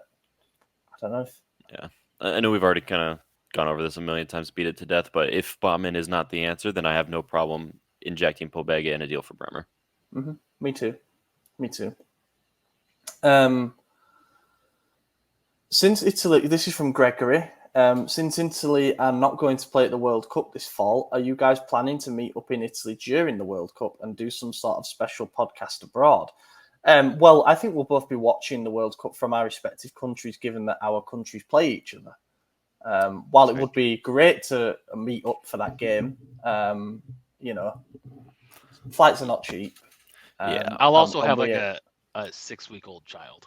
I don't know if... Yeah. I know we've already kind of gone over this a million times, beat it to death, but if Botman is not the answer, then I have no problem injecting Pobega in a deal for Bremer. Mm-hmm. Me too. Since Italy, this is from Gregory. Since Italy are not going to play at the World Cup this fall, are you guys planning to meet up in Italy during the World Cup and do some sort of special podcast abroad? Well, I think we'll both be watching the World Cup from our respective countries, given that our countries play each other. While it would be great to meet up for that game, flights are not cheap. I'll also have a 6-week-old child.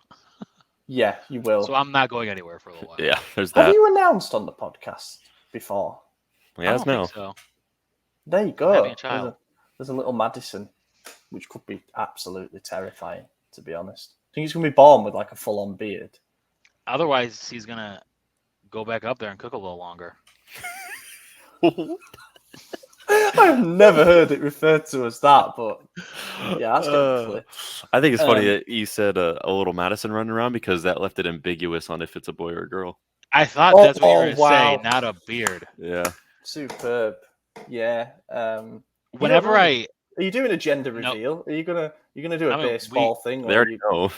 Yeah, you will. So I'm not going anywhere for a little while. Yeah, there's that. Have you announced on the podcast before? Yeah, now. So. There you go. Having a child. There's a little Madison, which could be absolutely terrifying, to be honest. I think he's going to be born with like a full-on beard. Otherwise, he's gonna go back up there and cook a little longer. I've never heard it referred to as that, but yeah, that's getting clear. I think it's funny that you said a little Madison running around because that left it ambiguous on if it's a boy or a girl. I thought that's what you were gonna say, not a beard. Yeah. Superb. Yeah. Whenever are you doing a gender reveal? Are you gonna do a baseball thing? They already know.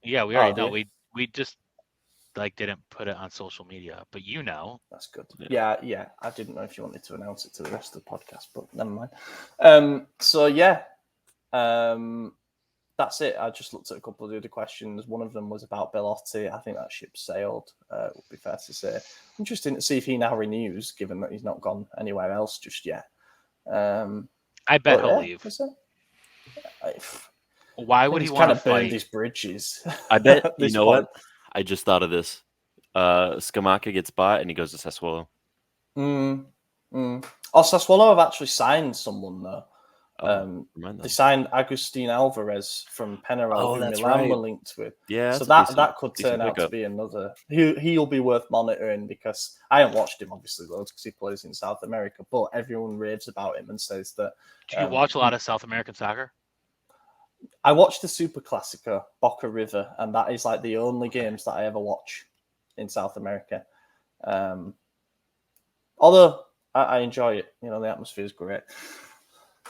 Yeah, we already know. We just didn't put it on social media, but that's good. Yeah. I didn't know if you wanted to announce it to the rest of the podcast, but never mind. So yeah, that's it. I just looked at a couple of the other questions. One of them was about Bellotti. I think that ship sailed. Would be fair to say. Interesting to see if he now renews, given that he's not gone anywhere else just yet. I bet he'll leave. Why would he want to fight? Burned his bridges. I bet. You know what? I just thought of this. Skamaka gets bought and he goes to Sassuolo. Sassuolo have actually signed someone though. They signed Agustin Alvarez from Penarol, who Milan were linked with. Yeah, so that could turn out to be another. He'll be worth monitoring because I haven't watched him obviously loads because he plays in South America, but everyone raves about him and says that. Do you watch a lot of South American soccer? I watched the Super Classico, Boca River, and that is like the only games that I ever watch in South America. Although I enjoy it, the atmosphere is great.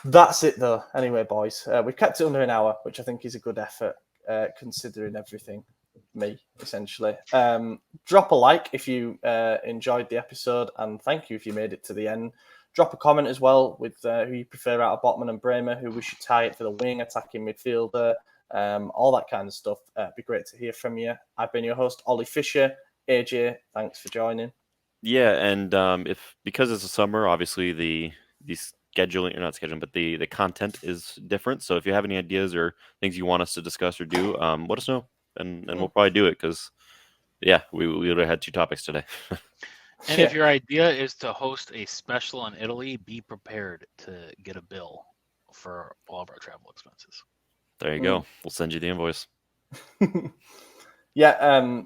That's it, though. Anyway, boys, we've kept it under an hour, which I think is a good effort, considering everything. Me, essentially. Drop a like if you enjoyed the episode, and thank you if you made it to the end. Drop a comment as well with who you prefer out of Botman and Bremer, who we should target for the wing, attacking midfielder, all that kind of stuff. It'd be great to hear from you. I've been your host, Ollie Fisher. AJ, thanks for joining. Yeah, and because it's a summer, obviously the scheduling, or not scheduling, but the content is different. So if you have any ideas or things you want us to discuss or do, let us know, and we'll probably do it because, yeah, we would have had 2 topics today. And if your idea is to host a special in Italy, be prepared to get a bill for all of our travel expenses. There you go. We'll send you the invoice. Yeah,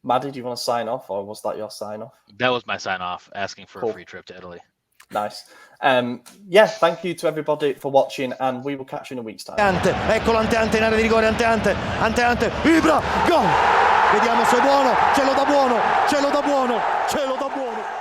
Maddie, do you want to sign off, or was that your sign off? That was my sign off, asking for a free trip to Italy. Nice. Yeah, thank you to everybody for watching, and we will catch you in a week's time. Ecco l'Ante in area di rigore, Ante, Ibra, gol! Vediamo se è buono, ce lo dà buono, ce lo dà buono, ce lo dà buono.